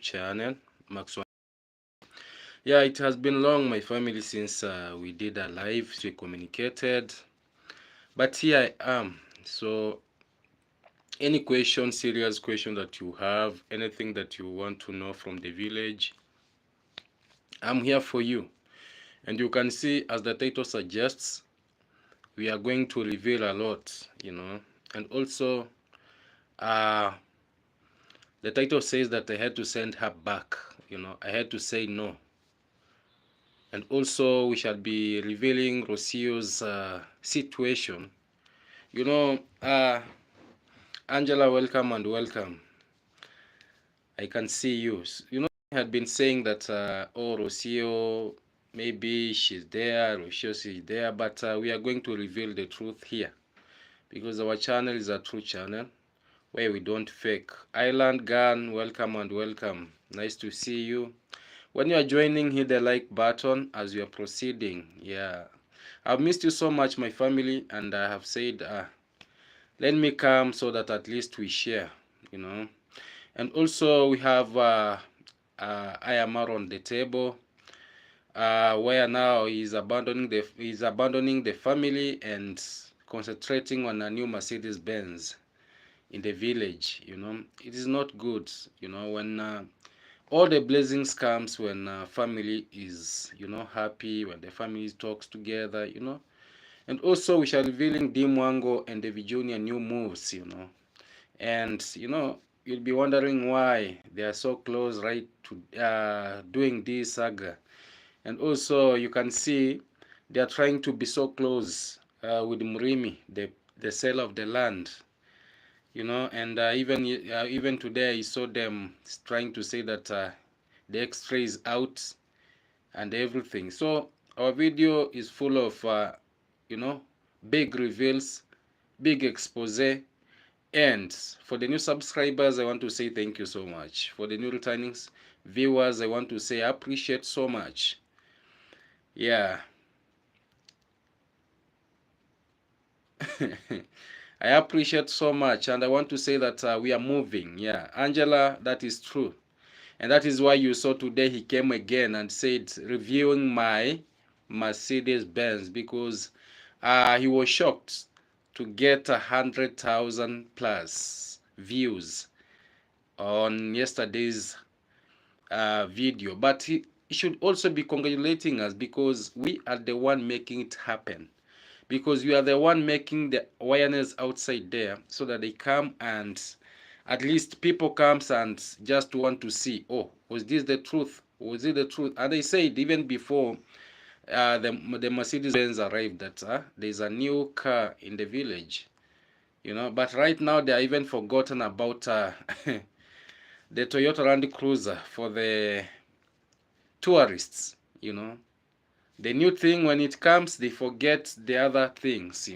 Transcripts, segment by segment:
channel, Max. Yeah, it has been long, my family, since we did a live, we communicated. But here I am. So, any question, serious question that you have, anything that you want to know from the village, I'm here for you. And you can see, as the title suggests, we are going to reveal a lot. And also, uh, the title says that I had to send her back. I had to say no. And also, we shall be revealing Rosio's situation. You know, Angela, welcome and welcome. I can see you. I had been saying that, oh, Rosio, maybe she's there, Rosio is there, but we are going to reveal the truth here because our channel is a true channel where we don't fake. Island Gun, welcome and welcome. Nice to see you. When you are joining, hit the like button as we are proceeding. Yeah, I've missed you so much, my family, and I have said, let me come so that at least we share. And also we have IMR on the table, where now he's abandoning the family and concentrating on a new Mercedes-Benz in the village. It is not good. When all the blessings comes when family is happy, when the family talks together. And also we shall revealing Dimwango and davyjnr new moves. And you'll be wondering why they are so close right to doing this saga. And also you can see they are trying to be so close with Mrimi, the sale of the land. And even today I saw them trying to say that the X-ray is out and everything. So our video is full of big reveals, big expose. And for the new subscribers, I want to say thank you so much. For the new returning viewers, I want to say I appreciate so much. Yeah. I appreciate so much, and I want to say that we are moving. Yeah, Angela, that is true. And that is why you saw today he came again and said, reviewing my Mercedes-Benz, because he was shocked to get 100,000 plus views on yesterday's video. But he should also be congratulating us because we are the one making it happen. Because we are the one making the awareness outside there so that they come and at least people comes and just want to see, oh, was this the truth? Was it the truth? And they said even before the Mercedes-Benz arrived that there's a new car in the village. But right now they are even forgotten about the Toyota Land Cruiser for the tourists. The new thing, when it comes, they forget the other things.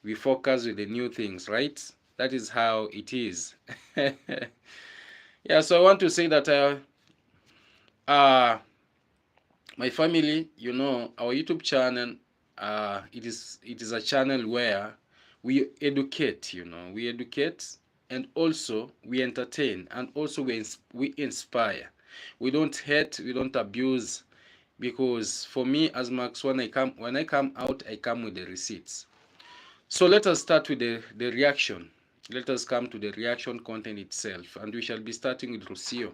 We focus with the new things, right? That is how it is. Yeah, so I want to say that my family, our YouTube channel, it is a channel where we educate. We educate, and also we entertain, and also we inspire. We don't hate, we don't abuse, because for me as Max, when I come out, I come with the receipts. So let us start with the reaction. Let us come to the reaction content itself, and we shall be starting with Rosio.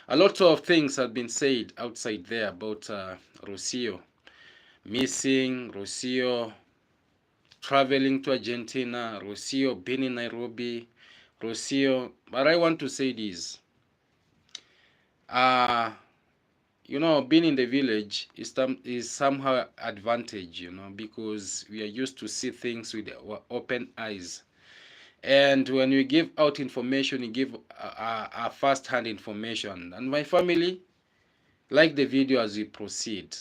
A lot of things have been said outside there about Rosio missing, Rosio traveling to Argentina, Rosio being in Nairobi, Rosio. But I want to say this. Being in the village is somehow advantage, because we are used to see things with our open eyes. And when we give out information, we give a first-hand information. And my family like the video as we proceed.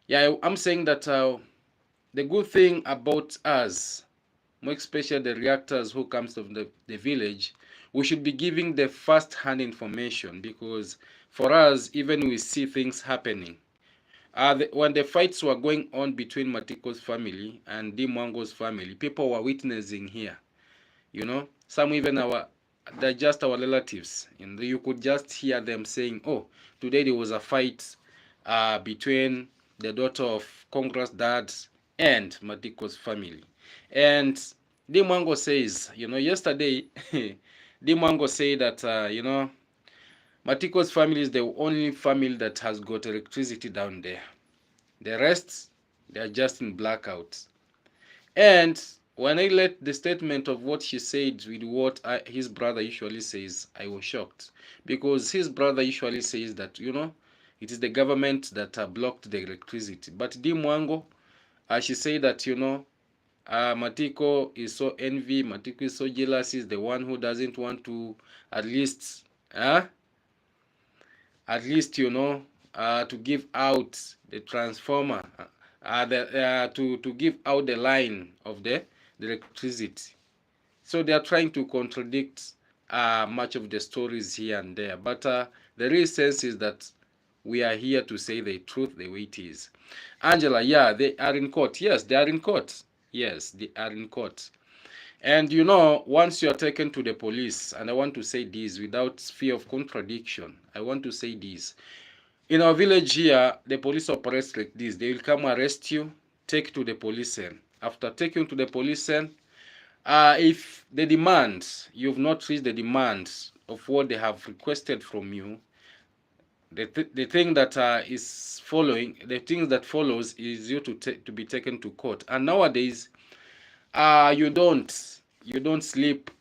Yeah, I'm saying that the good thing about us, more especially the reactors who comes from the village, we should be giving the first-hand information, because for us, even we see things happening. When the fights were going on between Matiko's family and Dimwango's family, people were witnessing here. Some even our they're just our relatives. And you could just hear them saying, oh, today there was a fight between the daughter of Congress dad and Matiko's family. And Dimwango says, yesterday, Dimwango said that, Matiko's family is the only family that has got electricity down there. The rest, they are just in blackouts. And when I let the statement of what she said with what his brother usually says, I was shocked. Because his brother usually says that, it is the government that blocked the electricity. But Dimwango, she said that, Matiko is so envy, Matiko is so jealous, is the one who doesn't want to at least, to give out the transformer, to give out the line of the electricity. So they are trying to contradict much of the stories here and there. But the real sense is that we are here to say the truth the way it is. Angela, yeah, they are in court. Yes, they are in court. Yes, they are in court. And once you are taken to the police, and I want to say this without fear of contradiction, I want to say this. In our village here, the police operates like this. They will come arrest you, take to the police cell. After taking to the police cell, if the demands, you've not reached the demands of what they have requested from you, the thing that is following, the thing that follows is you to be taken to court. And nowadays, you don't sleep,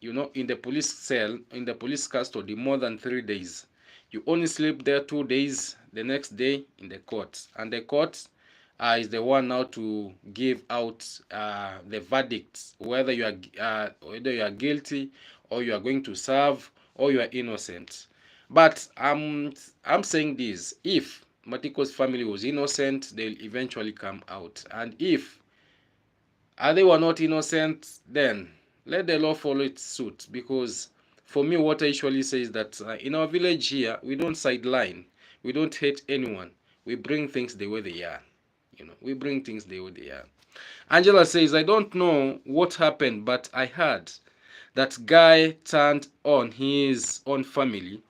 in the police cell, in the police custody more than 3 days. You only sleep there 2 days, the next day in the court. And the court is the one now to give out the verdict, whether you are guilty, or you are going to serve, or you are innocent. But I'm saying this: if Matiko's family was innocent, they'll eventually come out. And if they were not innocent, then let the law follow its suit. Because for me, what I usually say is that in our village here, we don't sideline, we don't hate anyone, we bring things the way they are. We bring things the way they are. Angela says, I don't know what happened, but I heard that guy turned on his own family.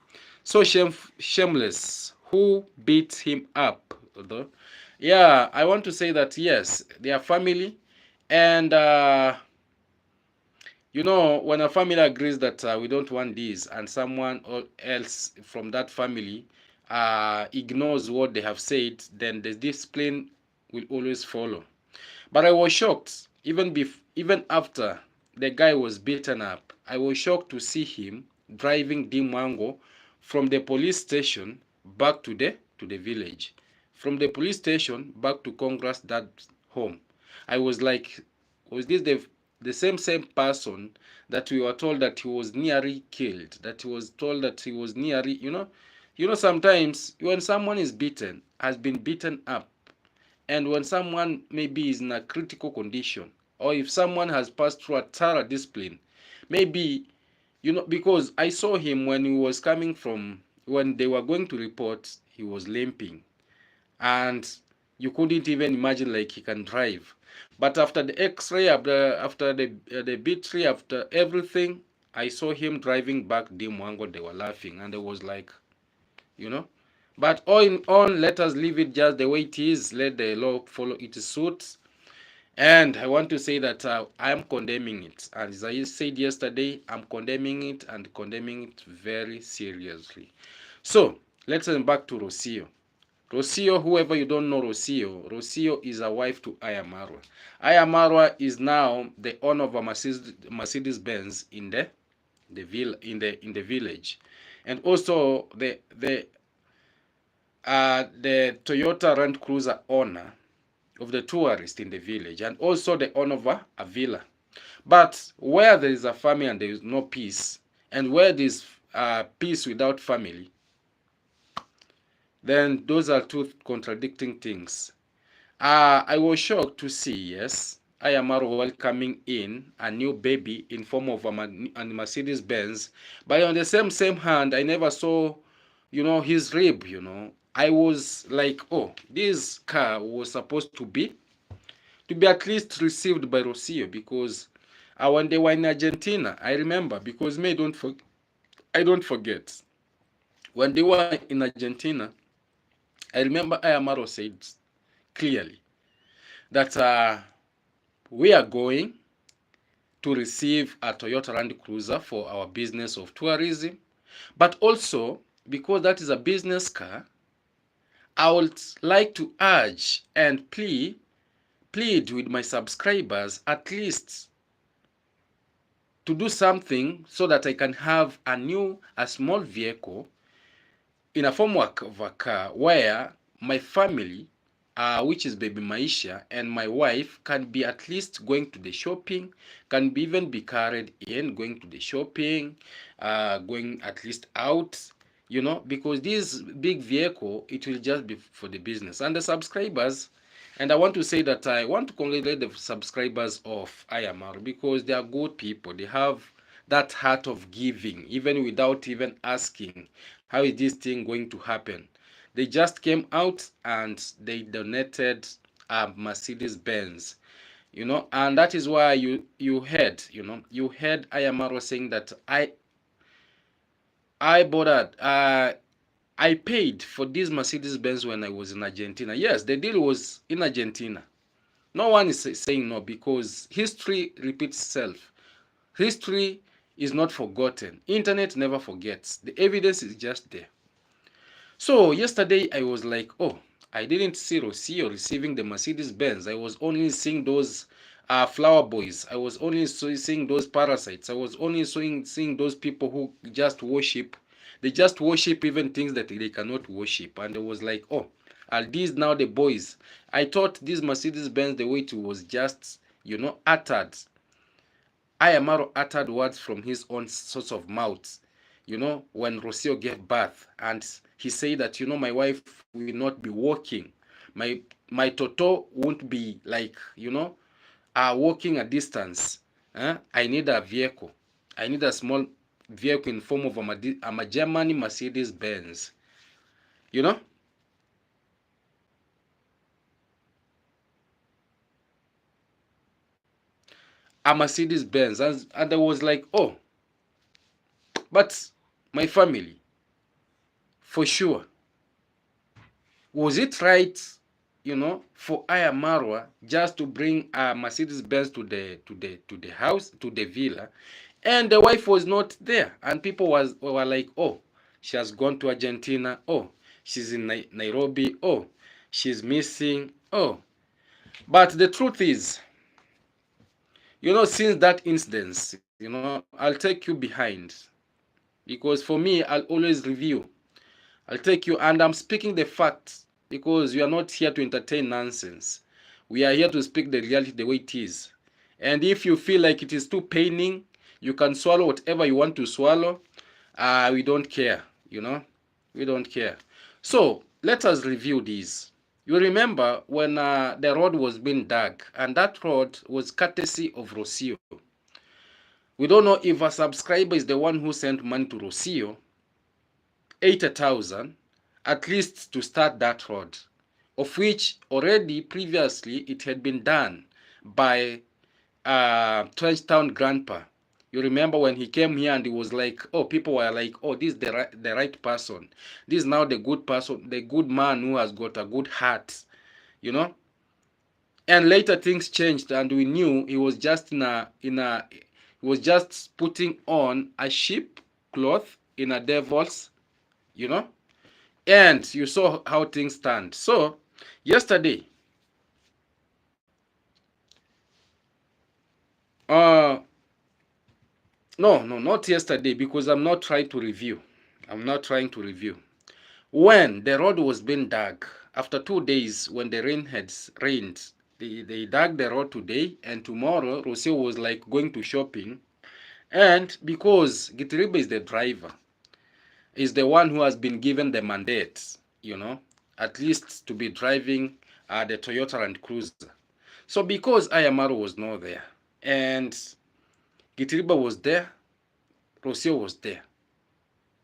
So shameless. Who beat him up? Yeah, I want to say that yes, their family. And when a family agrees that we don't want this, and someone else from that family ignores what they have said, then the discipline will always follow. But I was shocked, even after the guy was beaten up, I was shocked to see him driving Dimwango from the police station back to the village, from the police station back to Congress dad's home. I was like, was this the same person that we were told that he was nearly killed, that he was told that he was nearly, sometimes when someone is beaten, has been beaten up, and when someone maybe is in a critical condition, or if someone has passed through a thorough discipline, maybe, because I saw him when he was coming from, when they were going to report, he was limping, and you couldn't even imagine like he can drive. But after the x-ray, after the battery, after everything, I saw him driving back Dimwango. They were laughing, and I was like, But all in all, let us leave it just the way it is. Let the law follow its suit. And I want to say that I am condemning it. And as I said yesterday, I'm condemning it, and condemning it very seriously. So, let's turn back to Rosio. Rosio, whoever you don't know Rosio is a wife to Marwa. Marwa is now the owner of a Mercedes-Benz in the village, and also the Toyota Land Cruiser owner of the tourist in the village, and also the owner of a villa. But where there is a family and there is no peace, and where there is peace without family, then those are two contradicting things. I was shocked to see, yes, Marwa welcoming in a new baby in form of a Mercedes-Benz, but on the same hand, I never saw, his rib, I was like, oh, this car was supposed to be at least received by Rosio, because when they were in Argentina. I remember, because I don't forget. When they were in Argentina, I remember Ayamaro said clearly that we are going to receive a Toyota Land Cruiser for our business of tourism, but also because that is a business car, I would like to urge and plead with my subscribers at least to do something so that I can have a small vehicle in a form of a car where my family, which is baby Maisha, and my wife can be at least going to the shopping, can be even be carried in, going to the shopping, going at least out, because this big vehicle, it will just be for the business. And the subscribers, and I want to say that I want to congratulate the subscribers of IMR, because they are good people. They have that heart of giving, even without even asking, how is this thing going to happen? They just came out and they donated a Mercedes-Benz, and that is why you heard, Ayamaro saying that I bought I paid for this Mercedes-Benz when I was in Argentina. Yes, the deal was in Argentina. No one is saying no, because history repeats itself. History is not forgotten. Internet never forgets. The evidence is just there. So yesterday I was like, oh, I didn't see Rosio receiving the Mercedes-Benz. I was only seeing those flower boys. I was only seeing those parasites. I was only seeing those people who just worship. They just worship even things that they cannot worship. And I was like, oh, are these now the boys? I thought this Mercedes-Benz, the way it was just, uttered. Ayamaro uttered words from his own sort of mouth, when Rosio gave birth. And he said that, my wife will not be walking. My Toto won't be like, walking a distance. I need a vehicle. I need a small vehicle in form of a German Mercedes-Benz. A Mercedes-Benz. And I was like, oh, but my family, for sure, was it right, for Marwa just to bring a Mercedes-Benz to the house, to the villa, and the wife was not there, and people were like, oh, she has gone to Argentina, oh, she's in Nairobi, oh, she's missing, oh. But the truth is, since that incident, I'll take you behind, because for me, I'll always review. I'll take you, and I'm speaking the facts, because we are not here to entertain nonsense. We are here to speak the reality the way it is. And if you feel like it is too paining, you can swallow whatever you want to swallow. We don't care, we don't care. So let us review this. You remember when the road was being dug, and that road was courtesy of Rosio. We don't know if a subscriber is the one who sent money to Rosio, 80,000, at least to start that road, of which already previously it had been done by Trenchtown Grandpa. You remember when he came here and he was like, oh, people were like, oh, this is the right person. This is now the good person, the good man who has got a good heart, And later things changed, and we knew he was just he was just putting on a sheep cloth in a devil's, and you saw how things stand. So yesterday, no, not yesterday, because I'm not trying to review. When the road was being dug, after 2 days, when the rain had rained, they dug the road today, and tomorrow Rosio was like going to shopping. And because Gitiriba is the driver, is the one who has been given the mandate, at least to be driving the Toyota Land Cruiser. So because Ayamaro was not there, and Gitiriba was there, Rosio was there.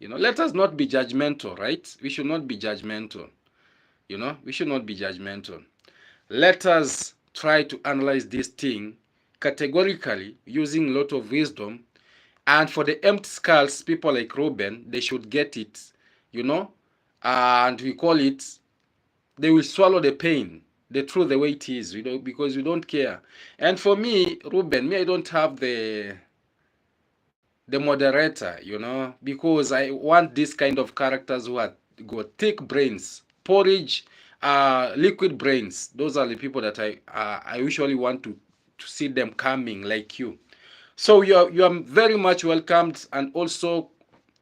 Let us not be judgmental, right? We should not be judgmental. We should not be judgmental. Let us try to analyze this thing categorically using a lot of wisdom. And for the empty skulls, people like Ruben, they should get it, and we call it, they will swallow the pain, the truth the way it is, because we don't care. And for me, Ruben, I don't have the moderator, because I want this kind of characters who are got thick brains, porridge, liquid brains. Those are the people that I usually want to see them coming like you. So you are very much welcomed, and also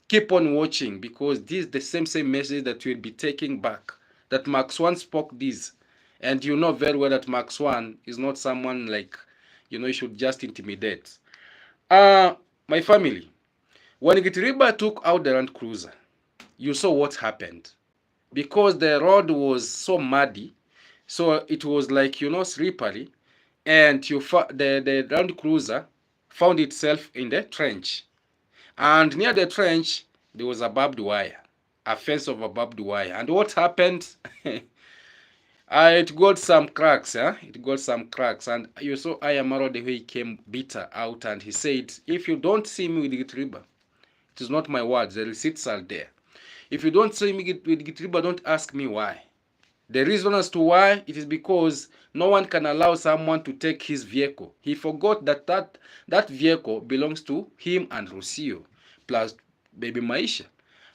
keep on watching, because this is the same message that you'll be taking back. That Max One spoke this, and you know very well that Max One is not someone like you should just intimidate. My family, when Gitiriba took out the Land Cruiser, you saw what happened, because the road was so muddy, so it was like slippery, and the Land Cruiser found itself in the trench, and near the trench there was a barbed wire, a fence of a barbed wire. And what happened? It got some cracks, it got some cracks. And you saw Ayamaro, the way he came bitter out, and he said, if you don't see me with Gitriba, it is not my words, the receipts are there. If you don't see me with Gitriba, don't ask me why. The reason as to why, it is because no one can allow someone to take his vehicle. He forgot that vehicle belongs to him and Rosio, plus baby Maisha.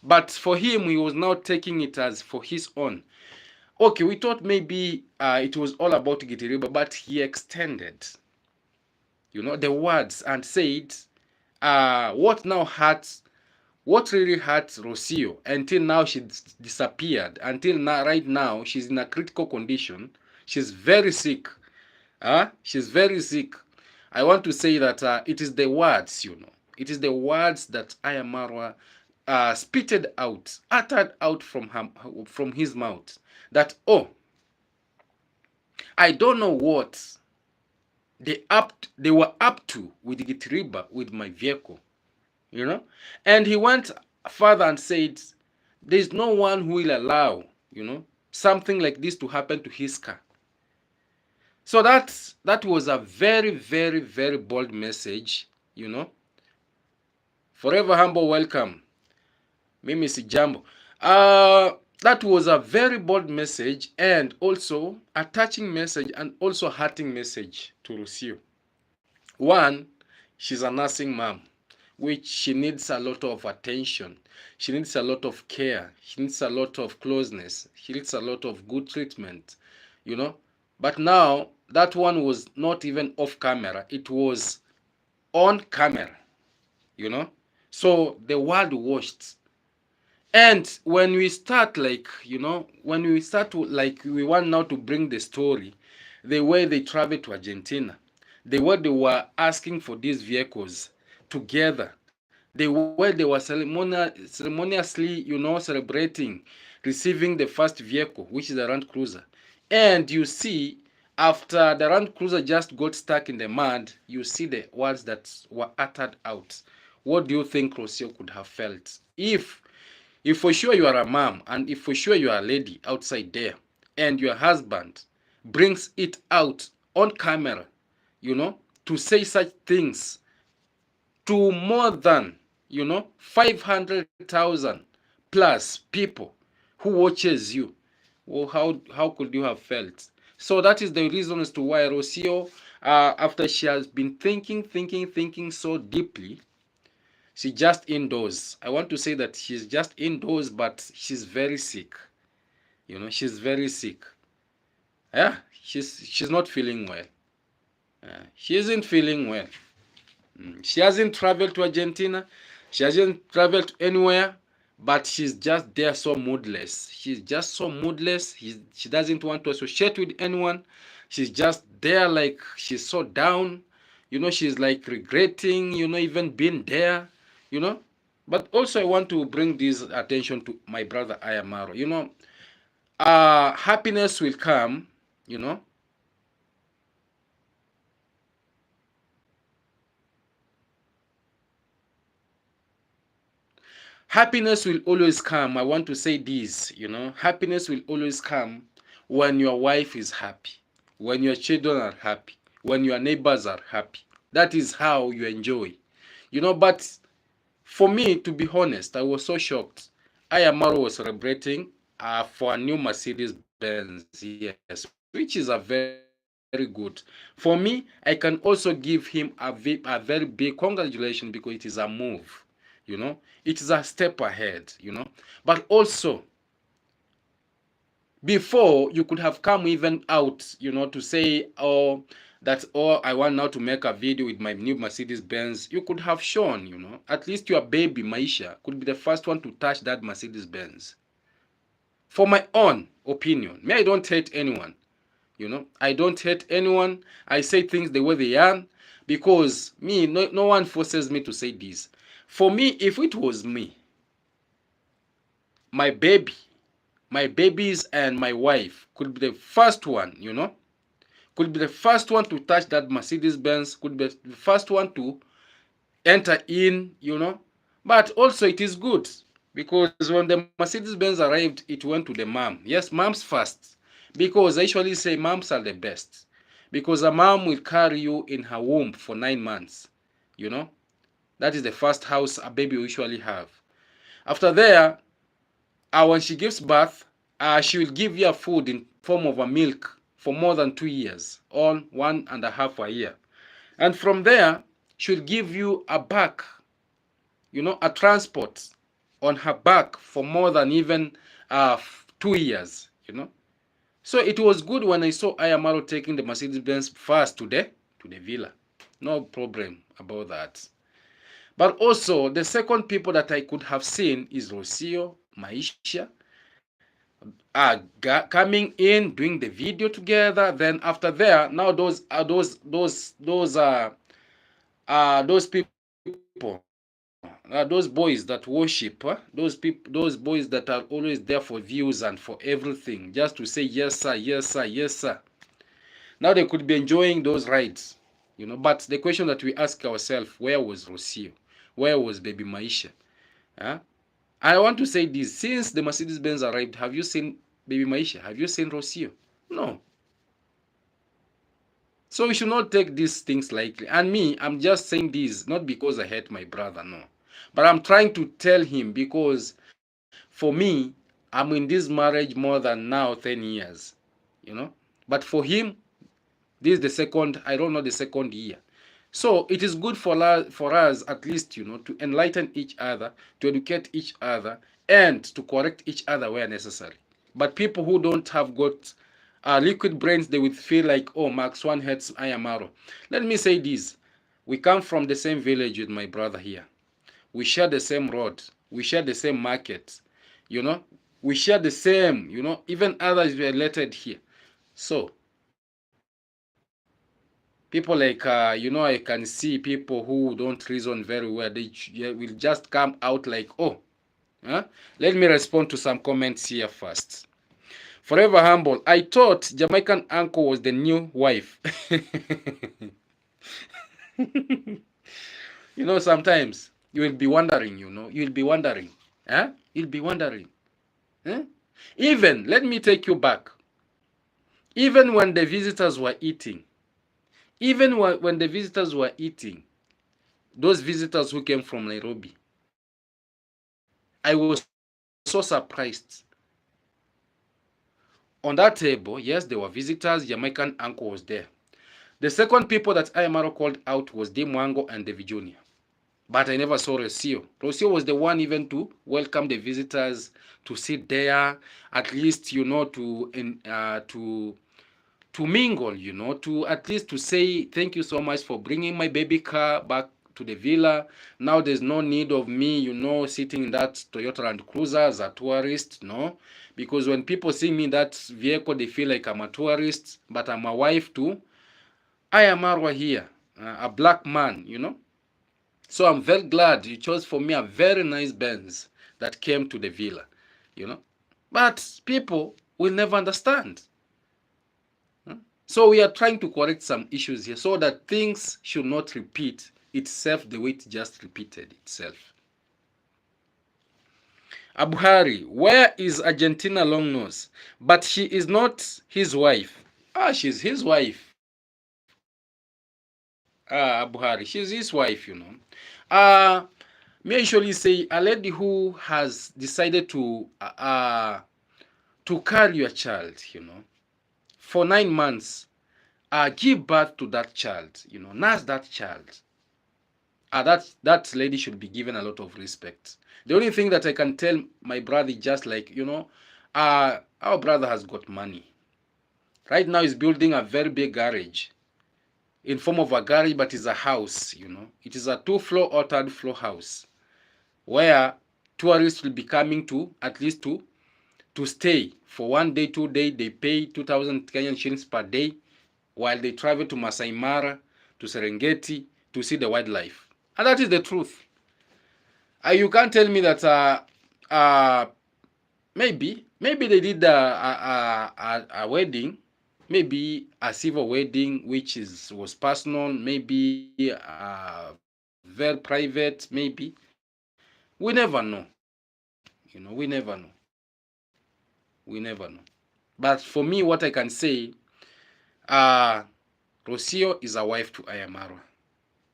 But for him, he was now taking it as for his own. Okay, we thought maybe it was all about Gitiriba, but he extended, the words, and said, what really hurts Rosio until now she disappeared. Until now, right now, she's in a critical condition. She's very sick. She's very sick. I want to say that it is the words, It is the words that Ayamarwa spitted out, uttered out from his mouth. That, I don't know what they were up to with Gitiriba, with my vehicle. And he went further and said, there's no one who will allow, something like this to happen to his car. So that was a very, very, very bold message, Forever humble welcome. Mimi si jambo. That was a very bold message, and also a touching message, and also a hurting message to Rosio. One, she's a nursing mom, which she needs a lot of attention. She needs a lot of care. She needs a lot of closeness. She needs a lot of good treatment, But now, that one was not even off camera. It was on camera, So the world watched. And when we start we want now to bring the story, the way they traveled to Argentina, the way they were asking for these vehicles together, the way they were ceremoniously, celebrating, receiving the first vehicle, which is the Land Cruiser. And you see, after the Land Cruiser just got stuck in the mud, you see the words that were uttered out. What do you think Rosio could have felt? If for sure you are a mom, and if for sure you are a lady outside there, and your husband brings it out on camera, to say such things to more than, 500,000 plus people who watches you, well, how could you have felt? So that is the reason as to why Rosio, after she has been thinking so deeply, she just indoors. I want to say that she's just indoors, but she's very sick. She's very sick. Yeah, she's not feeling well. She isn't feeling well. She hasn't traveled to Argentina. She hasn't traveled anywhere, but she's just there so moodless. She's just so moodless. She doesn't want to associate with anyone. She's just there like she's so down. She's like regretting, even being there. But also I want to bring this attention to my brother Ayamaro. Happiness will come, Happiness will always come. I want to say this, happiness will always come when your wife is happy, when your children are happy, when your neighbors are happy. That is how you enjoy. But for me, to be honest, I was so shocked. Ayamaro was celebrating for a new Mercedes-Benz, yes, which is a very good. For me, I can also give him a very big congratulations because it is a move. It is a step ahead. But also, before you could have come even out, to say, I want now to make a video with my new Mercedes-Benz. You could have shown, at least your baby Maisha could be the first one to touch that Mercedes-Benz. For my own opinion, I don't hate anyone. I don't hate anyone. I say things the way they are because no one forces me to say this. For me, if it was me, my babies and my wife could be the first one, could be the first one to touch that Mercedes-Benz, could be the first one to enter in, But also it is good because when the Mercedes-Benz arrived, it went to the mom. Yes, moms first. Because I usually say moms are the best. Because a mom will carry you in her womb for 9 months, That is the first house a baby will usually have. After there, when she gives birth, she will give you food in form of a milk for more than 2 years, or 1.5 a year. And from there, she will give you a back, a transport on her back for more than even 2 years, So it was good when I saw Ayamaro taking the Mercedes-Benz first to the villa. No problem about that. But also, the second people that I could have seen is Rosio, Maisha, coming in, doing the video together. Then after there, now those people, those boys that worship, those boys that are always there for views and for everything, just to say yes sir, yes sir, yes sir. Now they could be enjoying those rides, But the question that we ask ourselves: where was Rosio? Where was baby Maisha? I want to say this: since the Mercedes-Benz arrived, have you seen baby Maisha? Have you seen Rosio? No. So we should not take these things lightly. And me, I'm just saying this not because I hate my brother, no. But I'm trying to tell him because for me, I'm in this marriage more than now 10 years, But for him, this is the second, I don't know, the second year. So it is good for us at least, to enlighten each other, to educate each other, and to correct each other where necessary. But people who don't have got liquid brains, they would feel like, oh, Max One hates Ayamaro. Let me say this. We come from the same village with my brother here. We share the same road. We share the same market. We share the same, even others related here. So people like, I can see people who don't reason very well. They will just come out like, oh. Let me respond to some comments here first. Forever Humble, I thought Jamaican uncle was the new wife. Sometimes you will be wondering, you'll be wondering. You'll be wondering. Even, let me take you back. Even when the visitors were eating, those visitors who came from Nairobi, I was so surprised. On that table, yes, there were visitors. Jamaican uncle was there. The second people that Ayamaro called out was Dimwango and Davyjnr. But I never saw Rosio. Rosio was the one even to welcome the visitors, to sit there, at least, to mingle, to at least to say thank you so much for bringing my baby car back to the villa. Now there's no need of me, sitting in that Toyota Land Cruiser as a tourist, no? Because when people see me in that vehicle, they feel like I'm a tourist, but I'm a wife too. I am marwa here, a black man, So I'm very glad you chose for me a very nice Benz that came to the villa, But people will never understand. So we are trying to correct some issues here so that things should not repeat itself the way it just repeated itself. Abuhari, where is Argentina Longnose? But she is not his wife. She's his wife. Buhari. She's his wife, you know. May I usually say a lady who has decided to carry your child, you know, for 9 months, give birth to that child, you know, nurse that child. That lady should be given a lot of respect. The only thing that I can tell my brother is just like, you know, our brother has got money. Right now he's building a very big garage in form of a garage, but it's a house, you know. It is a 2-floor or 3rd-floor house where tourists will be coming to at least to stay for 1 day, 2 day. They pay 2,000 Kenyan shillings per day while they travel to Masai Mara, to Serengeti to see the wildlife. And that is the truth. You can't tell me that maybe they did a wedding, maybe a civil wedding which was personal, maybe very private, maybe. We never know. You know, we never know. But for me, what I can say, uh Rosio is a wife to Ayamara.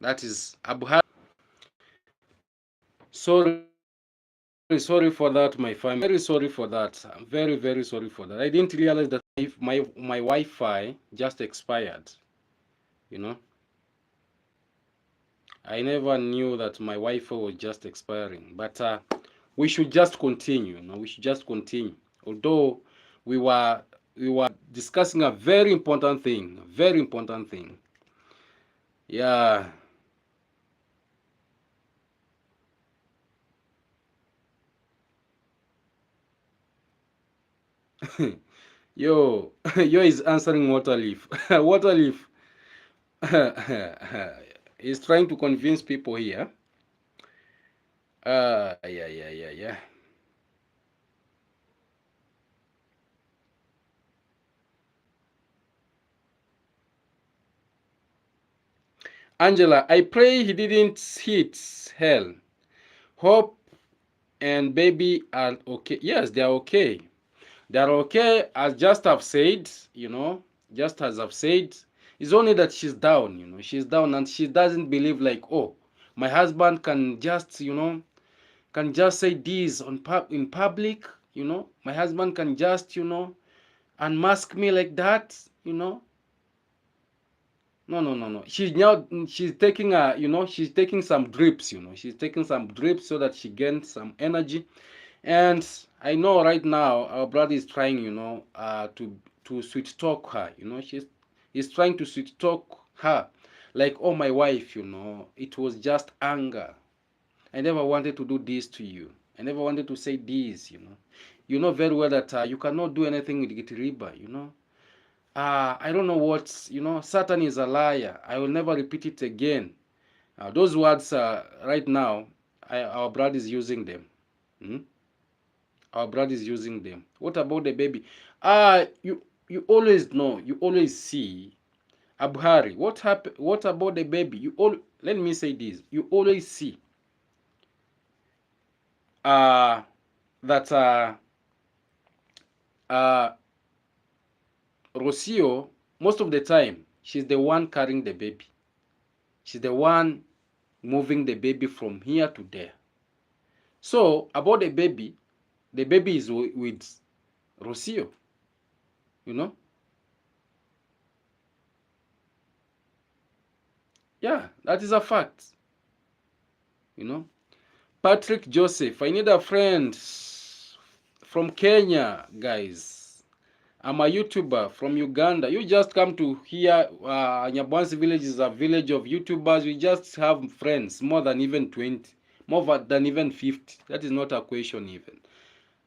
That is Abuhari. Sorry for that, my family. Very sorry for that. I'm very, very sorry for that. I didn't realize that my Wi-Fi just expired. You know, I never knew that my Wi-Fi was just expiring. But we should just continue. You know, we should just continue. Although we were discussing a very important thing. Very important thing. Yeah. Yo, yo is answering Waterleaf. Waterleaf is trying to convince people here. Yeah. Angela, I pray he didn't hit hell. Hope and baby are okay. Yes, they are okay. They are okay, as just have said, you know, just as I've said. It's only that she's down, you know, she's down and she doesn't believe like, oh, my husband can just, you know, can just say this in public, you know. My husband can just, you know, unmask me like that, you know. No. She's taking you know, she's taking some drips, you know. She's taking some drips so that she gets some energy. And I know right now our brother is trying, you know, to sweet talk her, you know. He's trying to sweet talk her, like, oh, my wife, you know, it was just anger. I never wanted to do this to you. I never wanted to say this, you know. You know very well that you cannot do anything with Gitiriba, you know. I don't know what, you know, Satan is a liar. I will never repeat it again. Those words, right now, our brother is using them. Hmm? Our brother is using them. What about the baby? You always know, you always see. Abhari, what happened? What about the baby? Let me say this. You always see uh, that uh, Rosio, most of the time, she's the one carrying the baby. She's the one moving the baby from here to there. So about the baby is with Rosio, you know. Yeah, that is a fact, you know. Patrick Joseph, I need a friend from Kenya, guys. I'm a YouTuber from Uganda. You just come to here. Nyabansi village is a village of YouTubers. We just have friends, more than even 20, more than even 50. That is not a question even.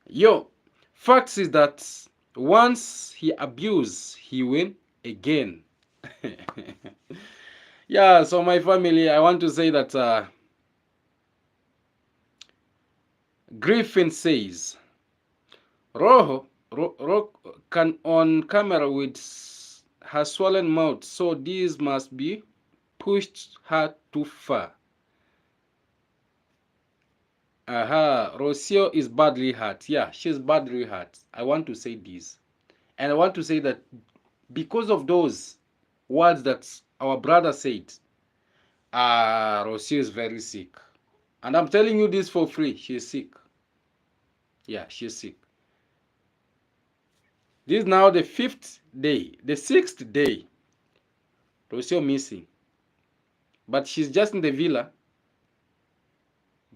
Yo, facts is that once he abuse, he win again. Yeah, so my family, I want to say that Griffin says, Roho can on camera with her swollen mouth, so this must be pushed her too far. Aha, Rosio is badly hurt. Yeah, she's badly hurt. I want to say this. And I want to say that because of those words that our brother said, Rosio is very sick. And I'm telling you this for free. She's sick. Yeah, she's sick. This is now the 5th day, the 6th day. Rosio missing. But she's just in the villa,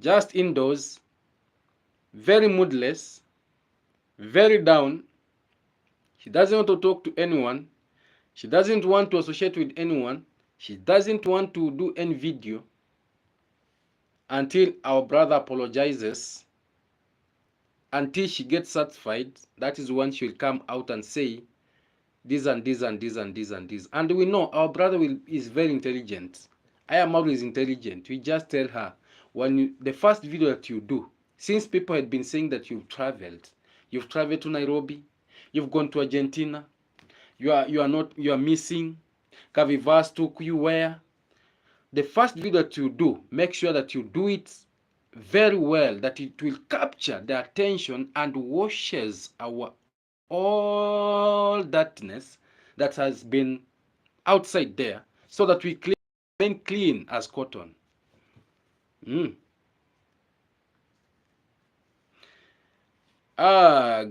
just indoors, very moodless, very down. She doesn't want to talk to anyone. She doesn't want to associate with anyone. She doesn't want to do any video until our brother apologizes, until she gets satisfied. That is when she will come out and say this and this and this and this and this. And we know our brother is very intelligent. Ayamaru is intelligent. We just tell her, the first video that you do, since people had been saying that you've traveled to Nairobi, you've gone to Argentina, you are missing, Kavivas took you where? The first video that you do, make sure that you do it very well, that it will capture the attention and washes our all darkness that has been outside there, so that we clean as cotton.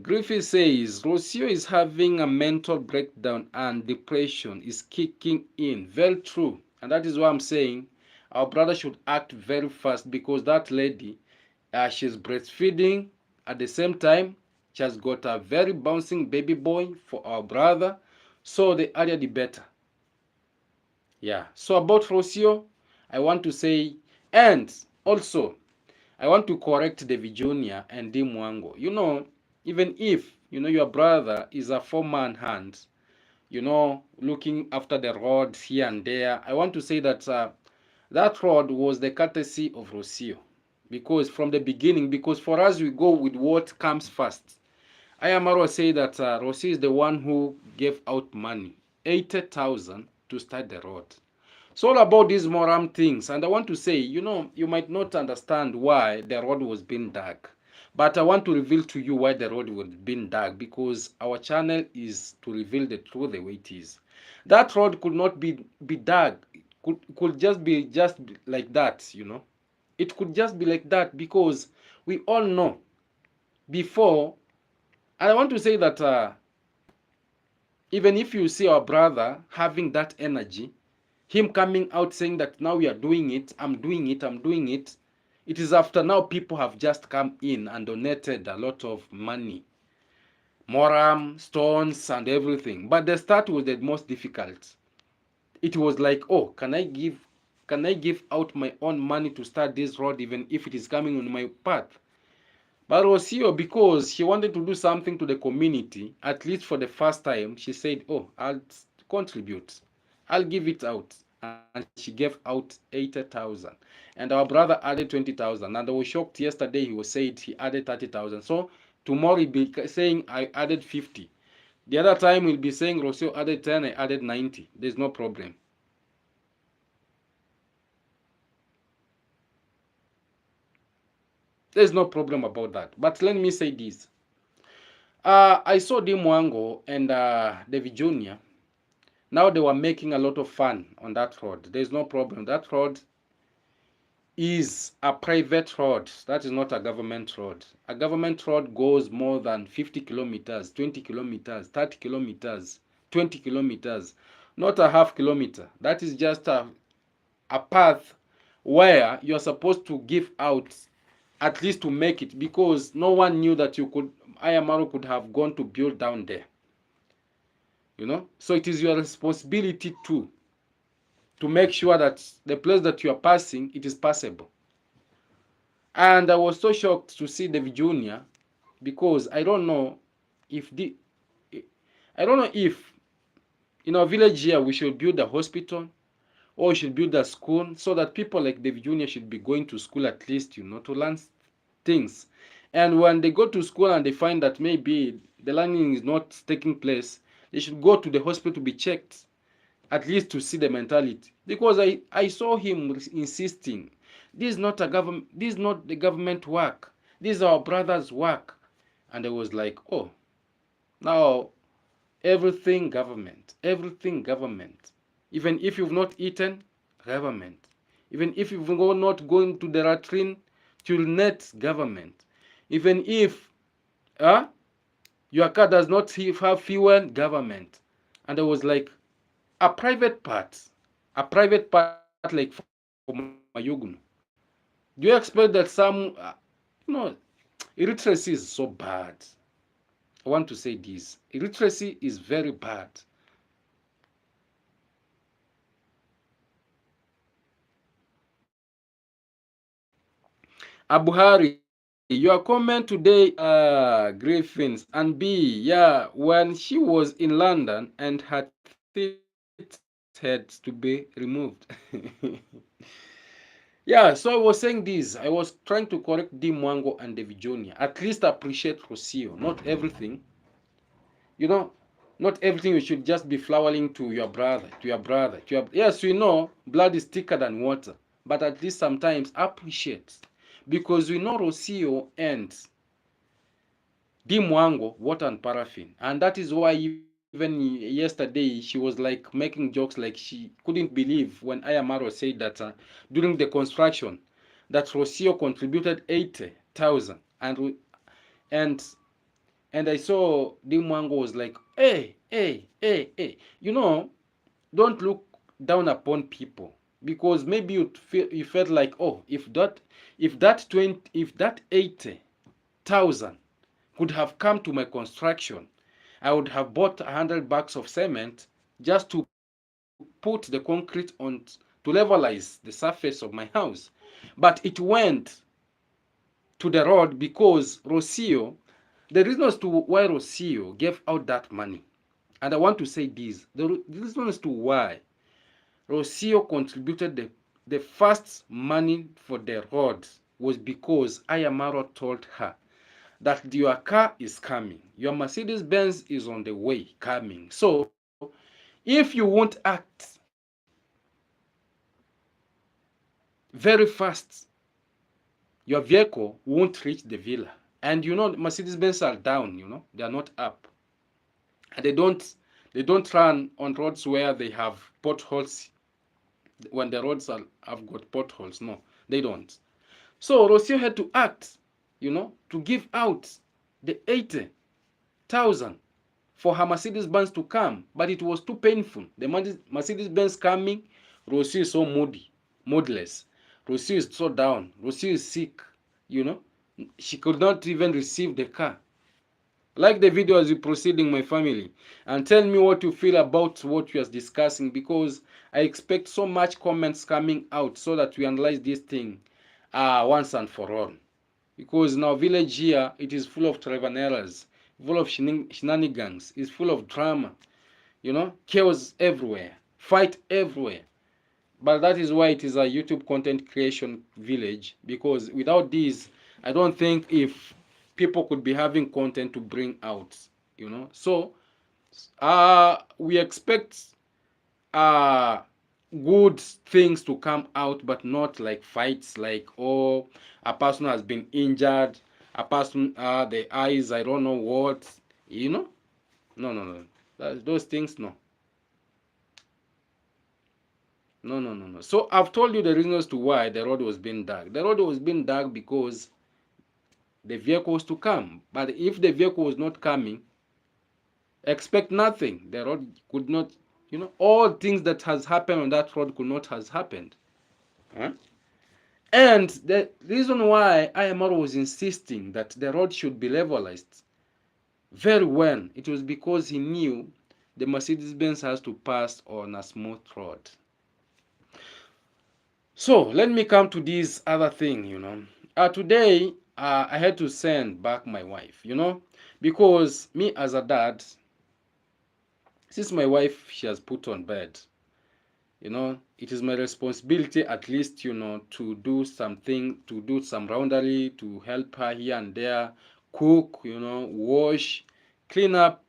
Griffith says Rosio is having a mental breakdown and depression is kicking in. Very true. And that is why I'm saying our brother should act very fast, because that lady, she's breastfeeding. At the same time, she has got a very bouncing baby boy for our brother. So the earlier the better. Yeah. So about Rosio, I want to say, and also, I want to correct davyjnr and Mwango. Even if, your brother is a four-man hand, looking after the road here and there, I want to say that that road was the courtesy of Rosio. Because from the beginning, because for us, we go with what comes first. Ayamaro say that Rosio is the one who gave out money, 80,000 to start the road. It's all about these moram things. And I want to say, you might not understand why the road was being dug. But I want to reveal to you why the road was being dug, because our channel is to reveal the truth the way it is. That road could not be dug. Could just be like that, It could just be like that, because we all know before. And I want to say that even if you see our brother having that energy, him coming out saying that now we are doing it, I'm doing it, it is after now people have just come in and donated a lot of money, moram, stones and everything. But the start was the most difficult. It was like, oh, can I give out my own money to start this road, even if it is coming on my path? But Rosio, because she wanted to do something to the community, at least for the first time, she said, oh, I'll contribute, I'll give it out. And she gave out 80,000. And our brother added 20,000. And I was shocked yesterday, he was said he added 30,000. So tomorrow he'll be saying I added 50. The other time we'll be saying Rosio added 10, I added 90. There's no problem. There's no problem about that. But let me say this. I saw Mwango and davyjnr. Now they were making a lot of fun on that road. There's no problem. That road is a private road. That is not a government road. A government road goes more than 50 kilometers, 20 kilometers, 30 kilometers, 20 kilometers, not a half kilometer. That is just a path where you're supposed to give out at least to make it, because no one knew that Ayamaru could have gone to build down there. So it is your responsibility to make sure that the place that you are passing, it is passable. And I was so shocked to see davyjnr, because I don't know if in our village here we should build a hospital, or we should build a school, so that people like davyjnr should be going to school at least, to learn things. And when they go to school and they find that maybe the learning is not taking place, they should go to the hospital to be checked, at least to see the mentality. Because I saw him insisting, this is not the government work, this is our brother's work. And I was like, oh, now everything government. Even if you've not eaten, government. even if you go not going to the latrine, it will net government. Even if your car does not have fuel, government. And I was like, a private part like for Mayugno. Do you expect that some, illiteracy is so bad. I want to say this. Illiteracy is very bad. Abuhari, your comment today, Griffins, and B, yeah, when she was in London and her teeth had to be removed. Yeah, so I was saying this. I was trying to correct D Mwango and davyjnr. At least appreciate Rosio. Not everything. You know, not everything you should just be flowering to your brother, to your brother, to your... Yes, we know blood is thicker than water, but at least sometimes appreciate. Because we know Rosio and D Mwango, water and paraffin. And that is why even yesterday she was like making jokes like she couldn't believe when Ayamaro said that during the construction that Rosio contributed 80,000 and and I saw Dimwango was like, hey, don't look down upon people because maybe you felt like, oh, if that 80,000 could have come to my construction, I would have bought 100 bags of cement just to put the concrete on to levelize the surface of my house. But it went to the road because Rosio, the reason as to why Rosio gave out that money, and I want to say this, the reason as to why Rosio contributed the first money for the road was because Ayamaro told her that your car is coming, your Mercedes-Benz is on the way coming. So if you won't act very fast, your vehicle won't reach the villa. And Mercedes-Benz are down, they are not up. And they don't run on roads where they have potholes when the roads have got potholes. No, they don't. So Rosio had to act, to give out the 80,000 for her Mercedes-Benz to come, but it was too painful. The Mercedes-Benz coming, Rosio is so moodless. Rosio is so down. Rosio is sick, She could not even receive the car. Like the video as you proceeding, my family, and tell me what you feel about what we are discussing, because I expect so much comments coming out so that we analyze this thing once and for all. Because now village here, it is full of trial and errors, full of shenanigans, it's full of drama, chaos everywhere, fight everywhere. But that is why it is a YouTube content creation village, because without this, I don't think if people could be having content to bring out, So we expect good things to come out, but not like fights, like, oh, a person has been injured, a person, the eyes, I don't know what, No. Those things, no. No. So I've told you the reasons to why the road was being dug. The road was being dug because the vehicle was to come. But if the vehicle was not coming, expect nothing. The road could not, all things that has happened on that road could not have happened. Huh? And the reason why IMR was insisting that the road should be levelized very well, it was because he knew the Mercedes-Benz has to pass on a smooth road. So let me come to this other thing, Today, I had to send back my wife, because me as a dad, since my wife, she has put on bed, it is my responsibility at least, to do something, to do some roundery, to help her here and there, cook, wash, clean up,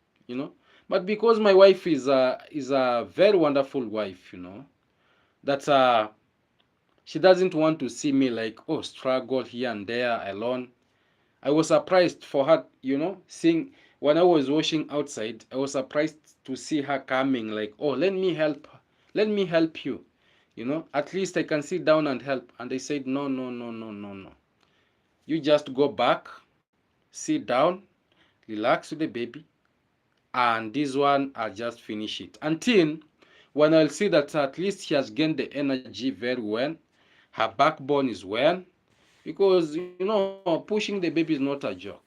But because my wife is a very wonderful wife, that she doesn't want to see me like, oh, struggle here and there alone. I was surprised for her, seeing when I was washing outside, I was surprised to see her coming like, oh, let me help you. At least I can sit down and help. And they said, no, no, no, no, no, no. You just go back, sit down, relax with the baby, and this one I'll just finish it until when I'll see that at least she has gained the energy very well, her backbone is well, because pushing the baby is not a joke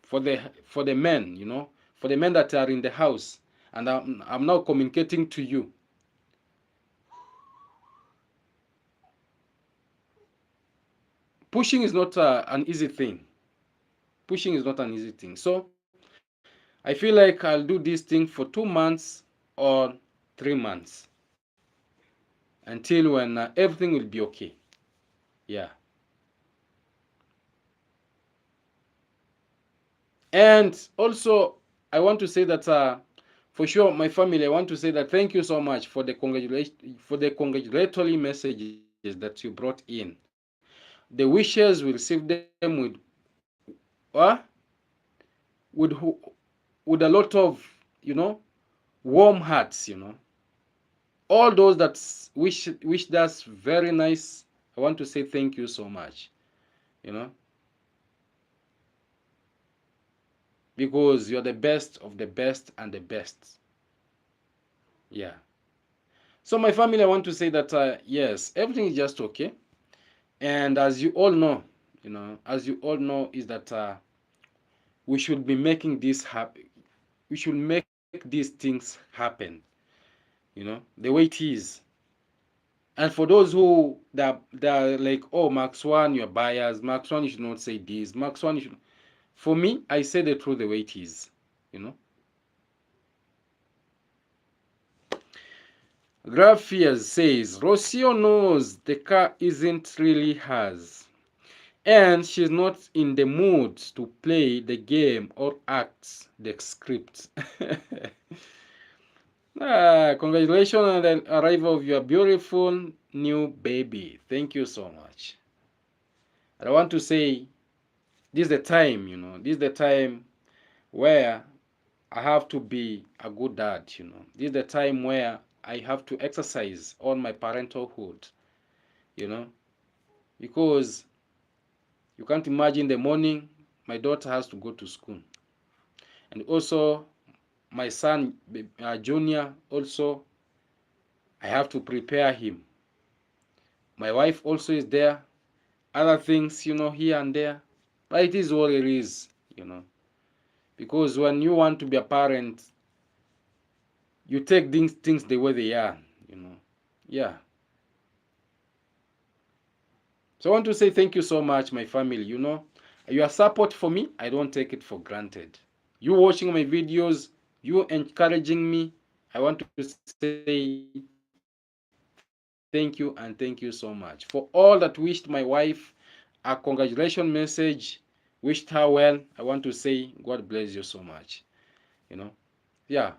for the men, for the men that are in the house, and I'm now communicating to you. Pushing is not an easy thing. Pushing is not an easy thing. So I feel like I'll do this thing for 2 months or 3 months until when everything will be okay. Yeah. And also, I want to say that for sure, my family, I want to say that thank you so much for the congratulatory messages that you brought in. The wishes we received them uh, with with a lot of warm hearts. All those that wish us very nice. I want to say thank you so much. You know, because you're the best of the best and the best. Yeah. So my family, I want to say that yes, everything is just okay. And as you all know, is that we should be making this happen. We should make these things happen. The way it is. And for those who that are like, oh, Max One, you're biased. Max One, you should not say this. Max One, you should. For me, I say the truth the way it is. You know. Graphias says Rosio knows the car isn't really hers, and she's not in the mood to play the game or act the script. Congratulations on the arrival of your beautiful new baby. Thank you so much. And I want to say this is the time, this is the time where I have to be a good dad, This is the time where I have to exercise on my parentalhood, you know, because you can't imagine the morning my daughter has to go to school. And also my son, Junior, also I have to prepare him. My wife also is there. Other things, here and there. But it is what it is, Because when you want to be a parent, you take things the way they are, Yeah. So I want to say thank you so much, my family. Your support for me, I don't take it for granted. You watching my videos, you encouraging me, I want to say thank you and thank you so much. For all that wished my wife a congratulation message, wished her well, I want to say God bless you so much. Yeah.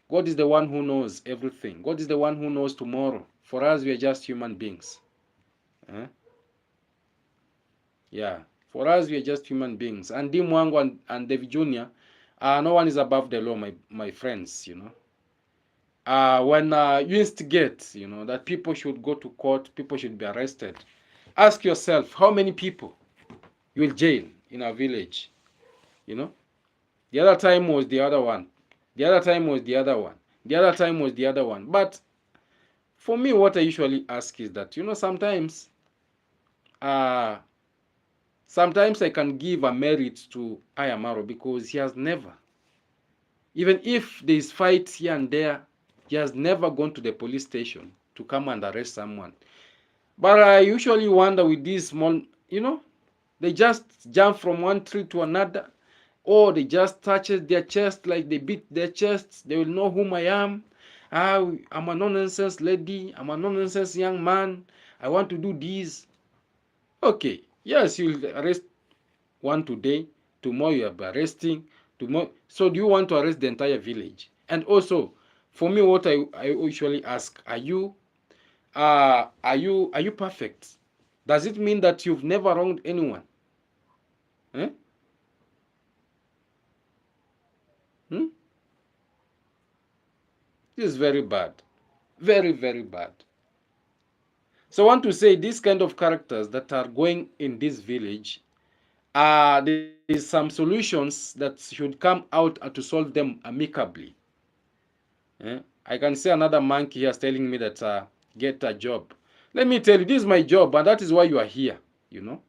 God is the one who knows everything. God is the one who knows tomorrow. For us, we are just human beings. Yeah. For us, we are just human beings. And Dim Wango and David Jr., no one is above the law, my friends, When you instigate, that people should go to court, people should be arrested, ask yourself how many people you will jail in our village, The other time was the other one. The other time was the other one. The other time was the other one. But for me, what I usually ask is that, uh, sometimes I can give a merit to Ayamaro because he has never, even if there is fight here and there, he has never gone to the police station to come and arrest someone. But I usually wonder with these small, they just jump from one tree to another, or they just touch their chest like they beat their chests. They will know whom I am. I'm a nonsense lady. I'm a nonsense young man. I want to do this. Okay, yes, you'll arrest one today. Tomorrow you'll be arresting. Tomorrow. So do you want to arrest the entire village? And also, for me, what I usually ask: are you perfect? Does it mean that you've never wronged anyone? Eh? Hmm? This is very bad. Very, very bad. So I want to say these kind of characters that are going in this village, there is some solutions that should come out to solve them amicably. I can see another monkey here telling me that get a job. Let me tell you, this is my job, and that is why you are here. You know,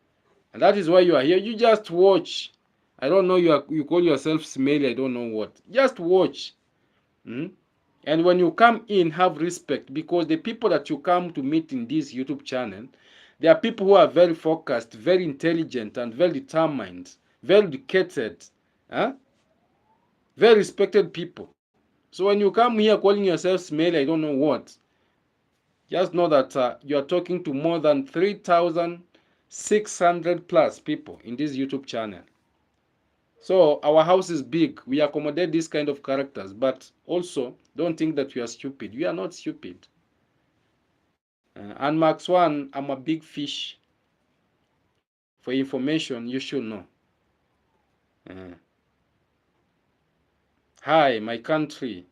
and that is why you are here. You just watch. I don't know, you call yourself smelly. I don't know what. Just watch. And when you come in, have respect, because the people that you come to meet in this YouTube channel, they are people who are very focused, very intelligent, and very determined, very educated, very respected people. So when you come here calling yourself smelly, I don't know what, just know that you are talking to more than 3,600 plus people in this YouTube channel. So our house is big. We accommodate these kind of characters, but also don't think that we are stupid. We are not stupid. And Max One, I'm a big fish. For information, you should know. Hi, my country.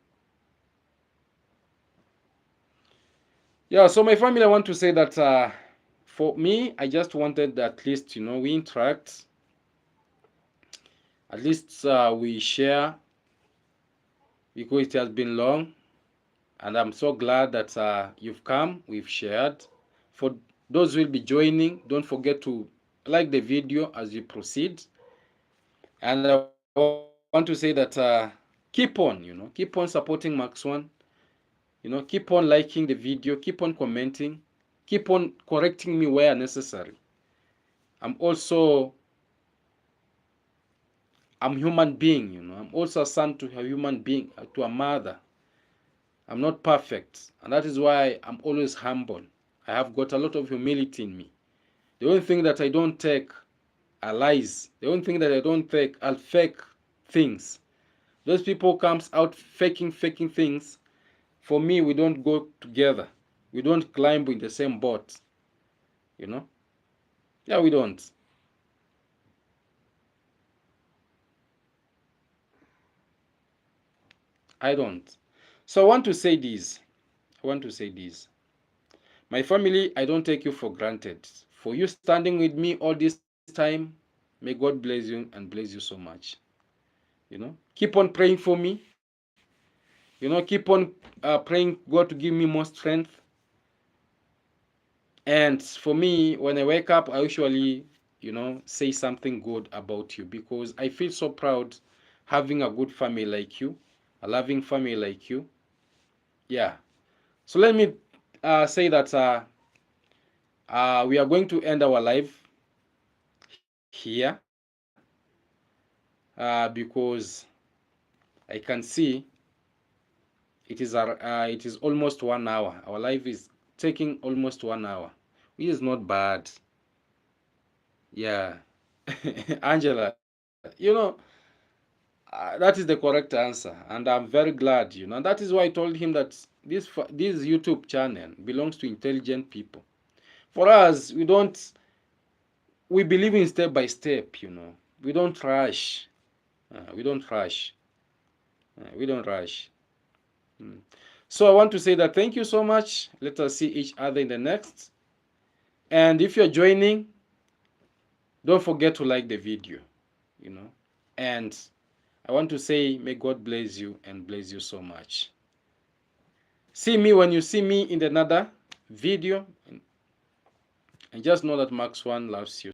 Yeah, so my family, I want to say that for me, I just wanted at least, we interact. At least we share, because it has been long. And I'm so glad that you've come, we've shared. For those who will be joining, don't forget to like the video as you proceed. And I want to say that keep on supporting Max One. Keep on liking the video, keep on commenting, keep on correcting me where necessary. I'm human being, I'm also a son to a human being, to a mother. I'm not perfect, and that is why I'm always humble. I have got a lot of humility in me. The only thing that I don't take are lies. The only thing that I don't take are fake things. Those people comes out faking things. For me, we don't go together. We don't climb in the same boat. Yeah, we don't. I don't. So I want to say this. My family, I don't take you for granted. For you standing with me all this time, may God bless you and bless you so much. Keep on praying for me. Keep on praying God to give me more strength. And for me, when I wake up, I usually, say something good about you, because I feel so proud having a good family like you, a loving family like you. Yeah. So let me say that we are going to end our live here because I can see it is almost 1 hour. Our live is taking almost 1 hour, which is not bad. Yeah. Angela, that is the correct answer, and I'm very glad. And that is why I told him that this YouTube channel belongs to intelligent people. For us, we believe in step by step. We don't rush. We don't rush. We don't rush. So I want to say that thank you so much. Let us see each other in the next. And if you're joining, don't forget to like the video. And I want to say, may God bless you and bless you so much. See me when you see me in another video. And just know that Max One loves you